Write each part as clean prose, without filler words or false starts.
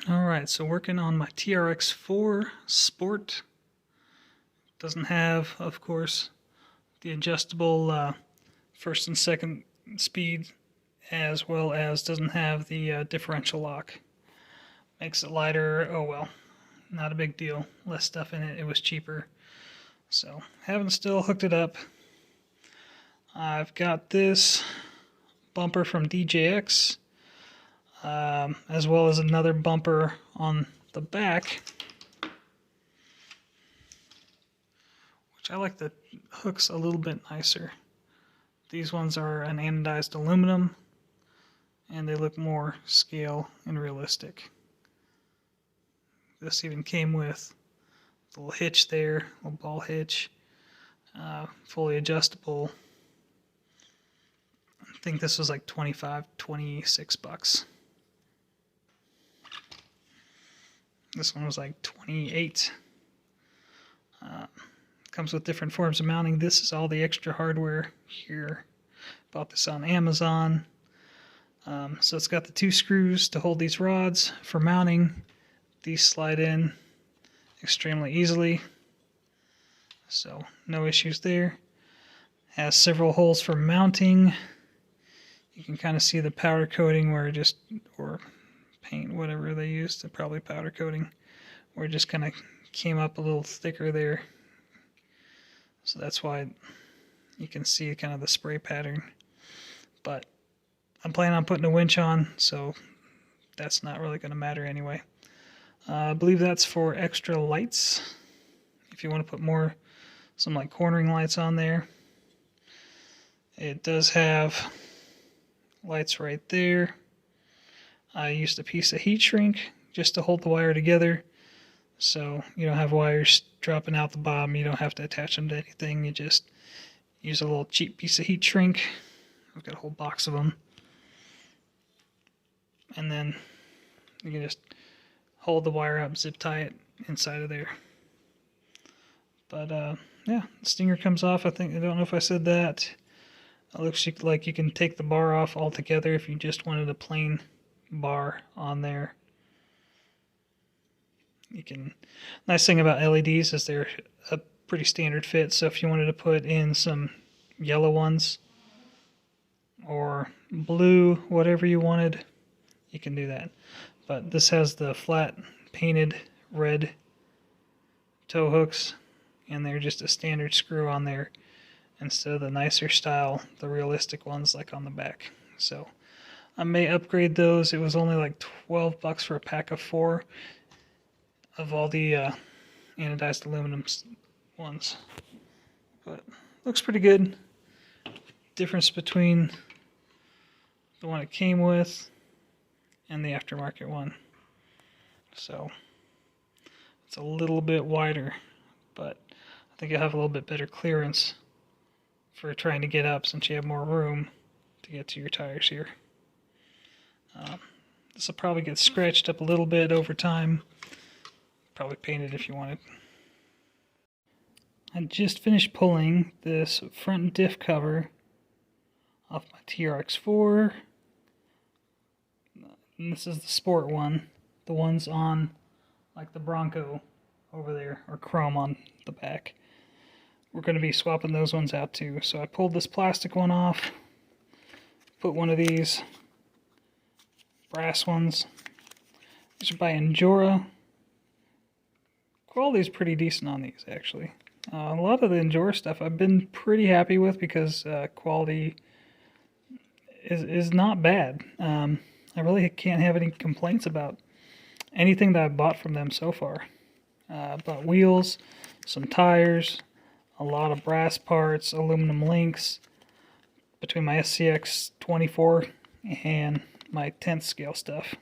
Alright, so working on my TRX4 Sport. Doesn't have, of course, the adjustable first and second speed, as well as doesn't have the differential lock. Makes it lighter. Oh well, not a big deal. Less stuff in it. It was cheaper. So, haven't still hooked it up. I've got this bumper from DJX, as well as another bumper on the back, which I like the hooks a little bit nicer. These ones are an anodized aluminum, and they look more scale and realistic. This even came with a little hitch there, a little ball hitch, fully adjustable. I think this was like 26 bucks. This one was like 28. Comes with different forms of mounting. This is all the extra hardware here. Bought this on Amazon. So it's got the 2 screws to hold these rods for mounting. These slide in extremely easily, so no issues there. Has several holes for mounting. You can kind of see the powder coating where it just, or paint, whatever they used, probably powder coating, where it just kind of came up a little thicker there. So that's why you can see kind of the spray pattern. But I'm planning on putting a winch on, so that's not really going to matter anyway. I believe that's for extra lights, if you want to put some like cornering lights on there. It does have lights right there. I used a piece of heat shrink just to hold the wire together, so you don't have wires dropping out the bottom. You don't have to attach them to anything. You just use a little cheap piece of heat shrink. I've got a whole box of them. And then you can just hold the wire up, zip tie it inside of there. But yeah, the stinger comes off. I don't know if I said that. It looks like you can take the bar off altogether if you just wanted a plain bar on there. Nice thing about LEDs is they're a pretty standard fit, so if you wanted to put in some yellow ones or blue, whatever you wanted, you can do that. But this has the flat painted red tow hooks, and they're just a standard screw on there instead of the nicer style, the realistic ones like on the back. So I may upgrade those. It was only like 12 bucks for a pack of 4 of all the anodized aluminum ones. But looks pretty good. Difference between the one it came with and the aftermarket one. So it's a little bit wider, but I think you'll have a little bit better clearance for trying to get up since you have more room to get to your tires here. This will probably get scratched up a little bit over time. Probably paint it if you wanted. I just finished pulling this front diff cover off my TRX4. And this is the sport one. The ones on like the Bronco over there, or chrome on the back. We're going to be swapping those ones out too. So I pulled this plastic one off, put one of these brass ones. These are by Endura. Quality's pretty decent on these, actually. A lot of the Endura stuff I've been pretty happy with because quality is not bad. I really can't have any complaints about anything that I've bought from them so far. Bought wheels, some tires, a lot of brass parts, aluminum links between my SCX 24 and my 10th scale stuff.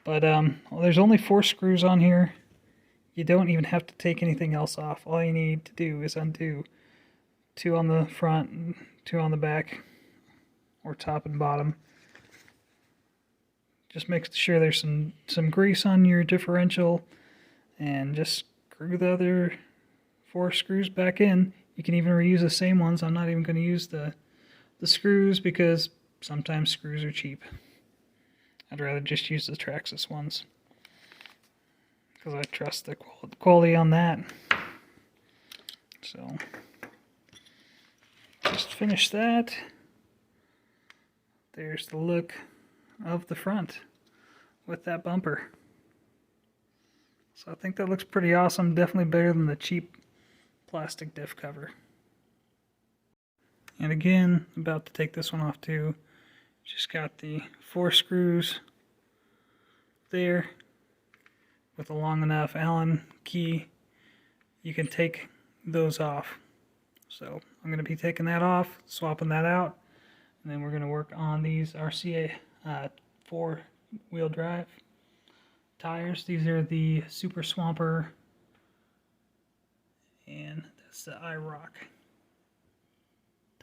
But well, there's only 4 screws on here. You don't even have to take anything else off. All you need to do is undo 2 on the front and 2 on the back, or top and bottom. Just make sure there's some grease on your differential, and just screw the other 4 screws back in. You can even reuse the same ones. I'm not even going to use the screws because sometimes screws are cheap. I'd rather just use the Traxxas ones because I trust the quality on that. So just finish that. There's the look of the front with that bumper. So I think that looks pretty awesome. Definitely better than the cheap plastic diff cover. And again, about to take this one off too. Just got the 4 screws there with a long enough Allen key. You can take those off. So I'm going to be taking that off, swapping that out, and then we're going to work on these RCA 4-wheel drive tires. These are the Super Swamper, and that's the iRock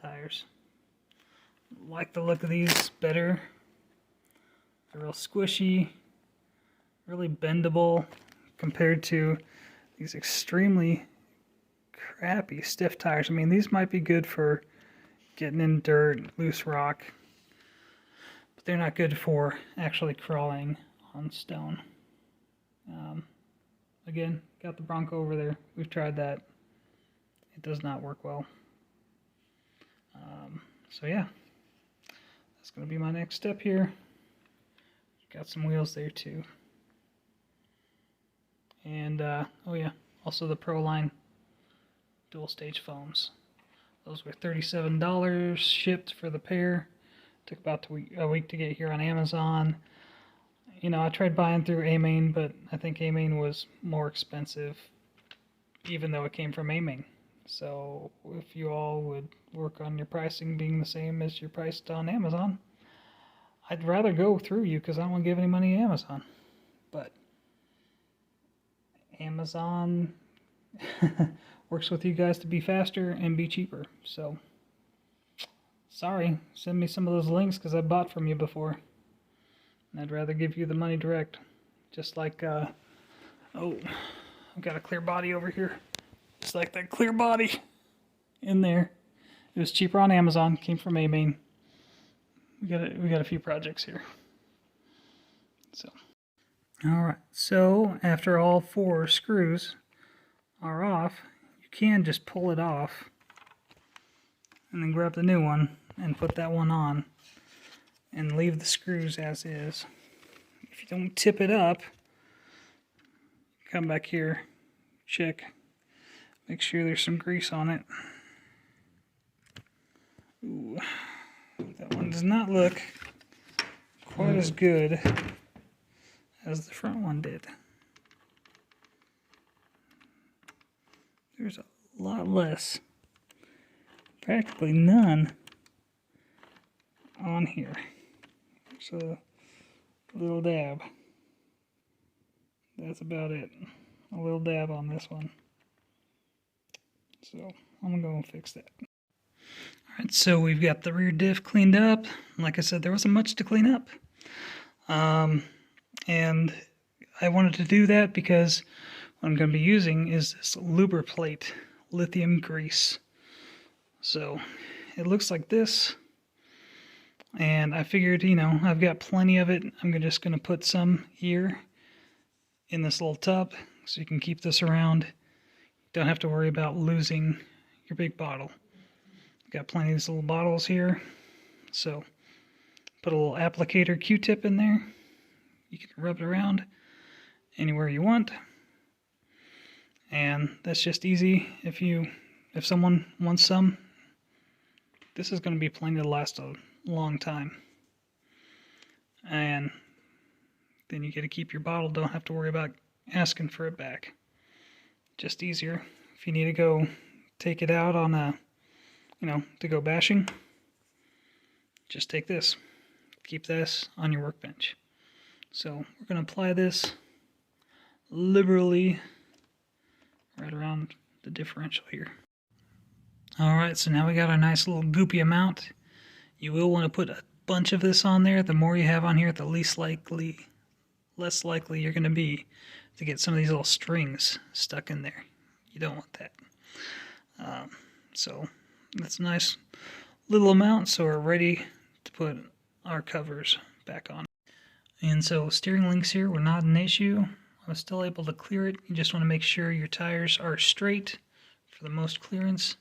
tires. Like the look of these better. They're real squishy, really bendable compared to these extremely crappy stiff tires. I mean, these might be good for getting in dirt, loose rock, but they're not good for actually crawling on stone. Again, got the Bronco over there. We've tried that. It does not work well. So yeah, that's going to be my next step here. Got some wheels there too. And, oh yeah, also the Proline dual stage foams. Those were $37 shipped for the pair. Took about a week to get here on Amazon. You know, I tried buying through AMain, but I think AMain was more expensive, even though it came from AMain. So if you all would work on your pricing being the same as your price on Amazon, I'd rather go through you because I don't want to give any money to Amazon. But Amazon works with you guys to be faster and be cheaper. So, sorry, send me some of those links because I bought from you before. And I'd rather give you the money direct. Just like, oh, I've got a clear body over here. Just like that clear body in there. It was cheaper on Amazon, came from AMain. We got a few projects here. So, all right. So after all 4 screws are off, you can just pull it off and then grab the new one and put that one on and leave the screws as is. If you don't tip it up, come back here, check, make sure there's some grease on it. Ooh, that one does not look quite as good as the front one did. There's a lot less, practically none on here. So a little dab. That's about it. A little dab on this one. So I'm gonna go and fix that. Alright, so we've got the rear diff cleaned up. Like I said, there wasn't much to clean up. And I wanted to do that because what I'm going to be using is this Lubriplate lithium grease. So it looks like this. And I figured, you know, I've got plenty of it. I'm just going to put some here in this little tub so you can keep this around. Don't have to worry about losing your big bottle. Got plenty of these little bottles here. So put a little applicator Q-tip in there. You can rub it around anywhere you want. And that's just easy. If someone wants some, this is going to be plenty to last a long time. And then you get to keep your bottle. Don't have to worry about asking for it back. Just easier. If you need to go take it out on a, you know, to go bashing, just take this. Keep this on your workbench. So we're going to apply this liberally right around the differential here. Alright, so now we got our nice little goopy amount. You will want to put a bunch of this on there. The more you have on here, the less likely you're going to be to get some of these little strings stuck in there. You don't want that. So that's a nice little amount, so we're ready to put our covers back on. And so steering links here were not an issue. I was still able to clear it. You just want to make sure your tires are straight for the most clearance.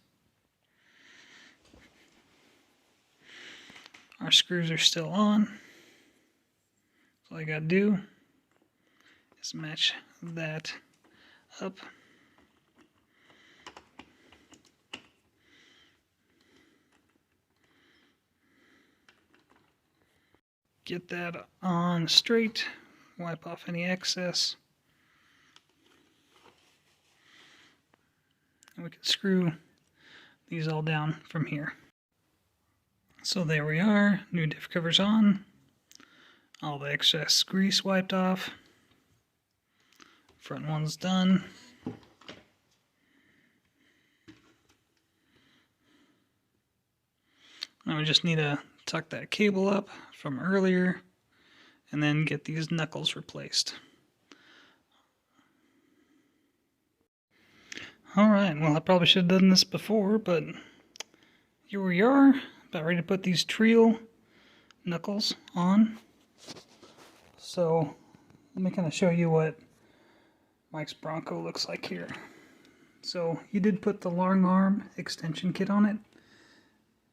Our screws are still on. So all I gotta do is match that up. Get that on straight, wipe off any excess. And we can screw these all down from here. So there we are, new diff covers on, all the excess grease wiped off, front one's done. Now we just need to tuck that cable up from earlier and then get these knuckles replaced. Alright, well I probably should have done this before, but here we are, about ready to put these Trio knuckles on. So let me kind of show you what Mike's Bronco looks like here. So he did put the long arm extension kit on it.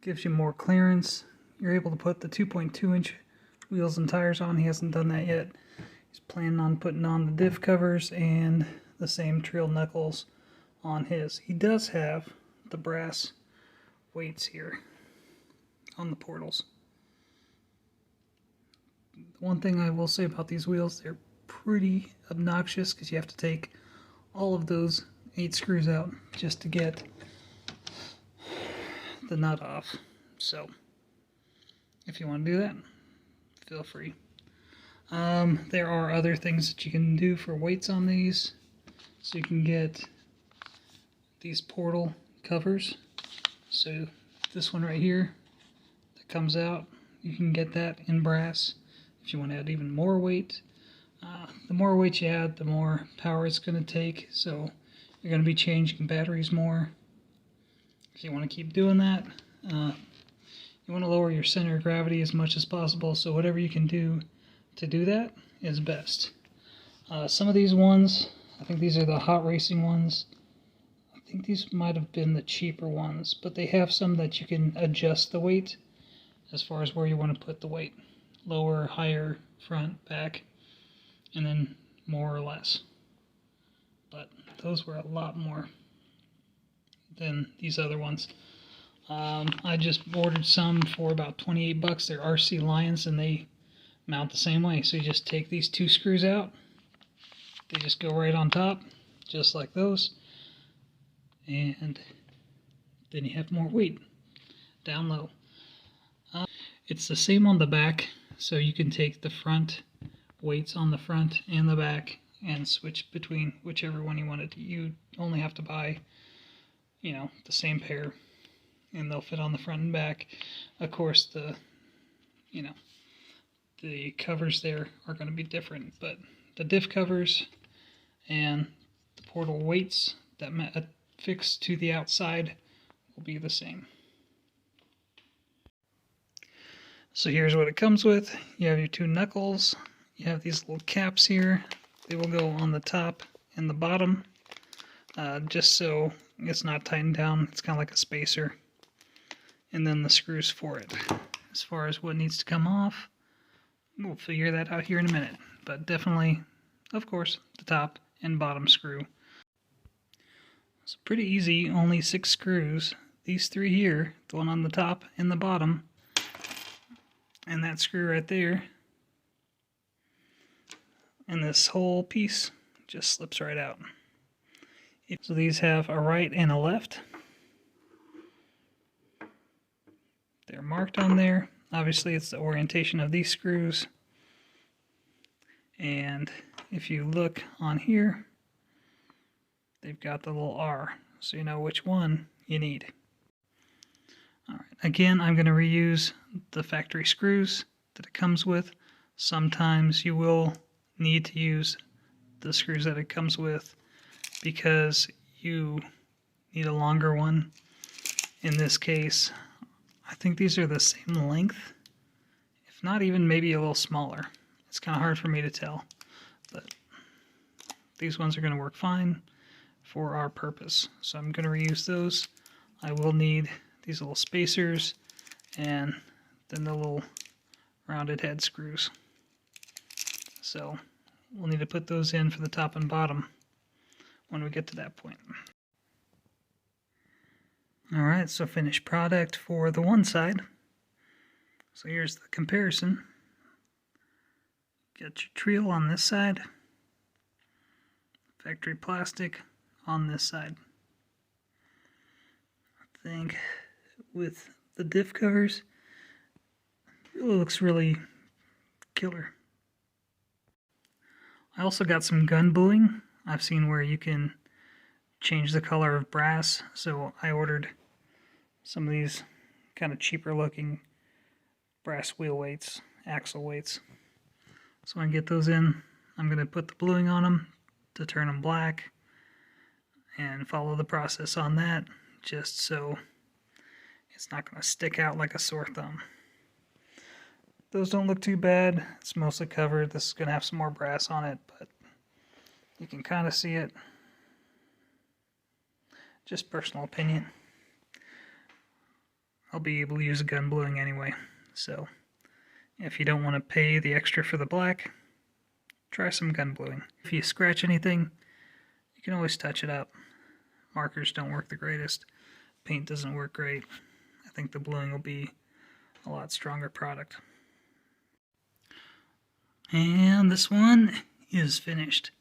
Gives you more clearance. You're able to put the 2.2-inch wheels and tires on. He hasn't done that yet. He's planning on putting on the diff covers and the same Trio knuckles on his. He does have the brass weights here on the portals. One thing I will say about these wheels, they're pretty obnoxious because you have to take all of those 8 screws out just to get the nut off. So if you want to do that, feel free. There are other things that you can do for weights on these. So you can get these portal covers. So this one right here that comes out, you can get that in brass if you want to add even more weight. The more weight you add, the more power it's going to take. So you're going to be changing batteries more. If you want to keep doing that, you want to lower your center of gravity as much as possible, so whatever you can do to do that is best. Some of these ones, I think these are the hot racing ones. I think these might have been the cheaper ones, but they have some that you can adjust the weight as far as where you want to put the weight. Lower, higher, front, back, and then more or less. But those were a lot more than these other ones. I just ordered some for about 28 bucks. They're RC Lions and they mount the same way. So you just take these 2 screws out. They just go right on top, just like those. And then you have more weight down low. It's the same on the back, so you can take the front weights on the front and the back and switch between whichever one you wanted. You only have to buy, you know, the same pair, and they'll fit on the front and back. Of course, the covers there are going to be different, but the diff covers and the portal weights that affix to the outside will be the same. So here's what it comes with. You have your 2 knuckles. You have these little caps here. They will go on the top and the bottom, just so it's not tightened down. It's kind of like a spacer. And then the screws for it. As far as what needs to come off, we'll figure that out here in a minute. But definitely, of course, the top and bottom screw. It's pretty easy, only 6 screws. These 3 here, the one on the top and the bottom, and that screw right there, and this whole piece just slips right out. So these have a right and a left. They're marked on there. Obviously it's the orientation of these screws. And if you look on here, they've got the little R, so you know which one you need. Alright, again, I'm going to reuse the factory screws that it comes with. Sometimes you will need to use the screws that it comes with because you need a longer one. In this case, I think these are the same length, if not even maybe a little smaller. it's kind of hard for me to tell. But these ones are going to work fine for our purpose. So I'm going to reuse those. I will need these little spacers and then the little rounded head screws. So we'll need to put those in for the top and bottom when we get to that point. Alright, so finished product for the one side. So here's the comparison. Get your treel on this side, factory plastic on this side. I think with the diff covers, it looks really killer. I also got some gun bluing. I've seen where you can change the color of brass, so I ordered some of these kind of cheaper looking brass wheel weights, axle weights. So when I get those in, I'm going to put the bluing on them to turn them black and follow the process on that, just so it's not going to stick out like a sore thumb. Those don't look too bad. It's mostly covered. This is going to have some more brass on it, but you can kind of see it. Just personal opinion. I'll be able to use a gun bluing anyway, so if you don't want to pay the extra for the black, try some gun bluing. If you scratch anything, you can always touch it up. Markers don't work the greatest. Paint doesn't work great. I think the bluing will be a lot stronger product. And this one is finished.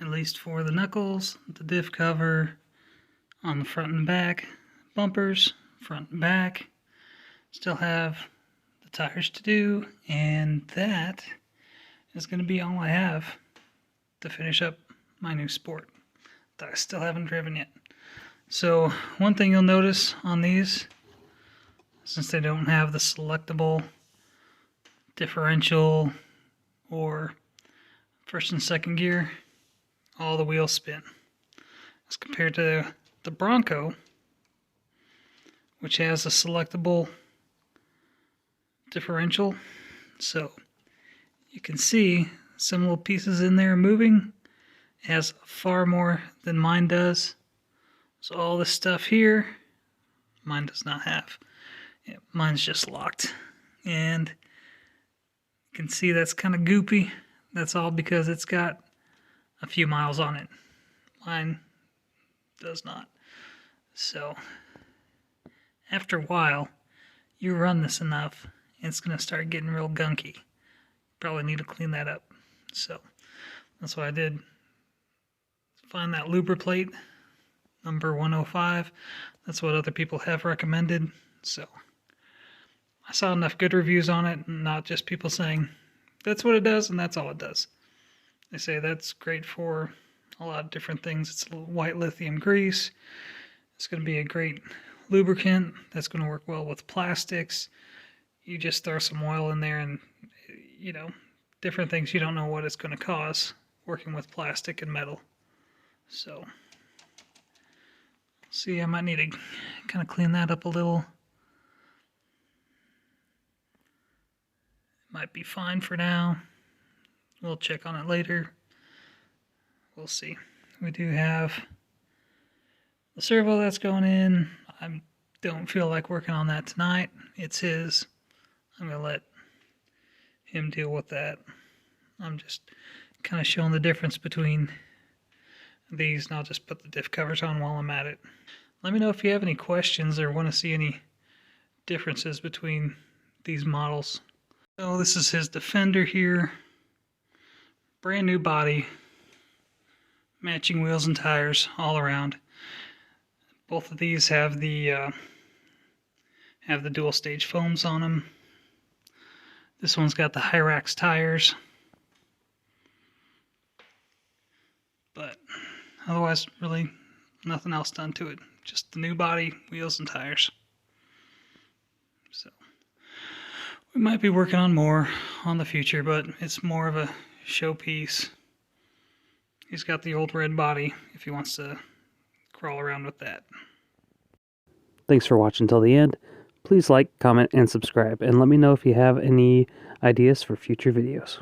At least for the knuckles, the diff cover, on the front and back, bumpers, front and back. Still have the tires to do, and that is going to be all I have to finish up my new Sport that I still haven't driven yet. So one thing you'll notice on these, since they don't have the selectable differential or first and second gear, all the wheels spin. As compared to the Bronco, which has a selectable differential. So you can see some little pieces in there moving. It has far more than mine does. So all this stuff here, mine does not have. Mine's just locked. And you can see that's kind of goopy. That's all because it's got a few miles on it. Mine does not. So after a while, you run this enough, and it's going to start getting real gunky. Probably need to clean that up. So that's what I did. Find that Lubriplate, number 105. That's what other people have recommended. So I saw enough good reviews on it, and not just people saying, that's what it does, and that's all it does. They say that's great for a lot of different things. It's a white lithium grease. It's going to be a great lubricant that's going to work well with plastics. You just throw some oil in there and, you know, different things you don't know what it's going to cause working with plastic and metal. So, see, I might need to kind of clean that up a little. Might be fine for now. We'll check on it later. We'll see. We do have the servo that's going in. I don't feel like working on that tonight. It's his. I'm going to let him deal with that. I'm just kind of showing the difference between these, and I'll just put the diff covers on while I'm at it. Let me know if you have any questions or want to see any differences between these models. So this is his Defender here. Brand new body. Matching wheels and tires all around. Both of these have the dual stage foams on them. This one's got the Hyrax tires. But otherwise, really nothing else done to it. Just the new body, wheels, and tires. So we might be working on more on the future, but it's more of a showpiece. He's got the old red body if he wants to crawl around with that. Thanks for watching till the end. Please like, comment, and subscribe, and let me know if you have any ideas for future videos.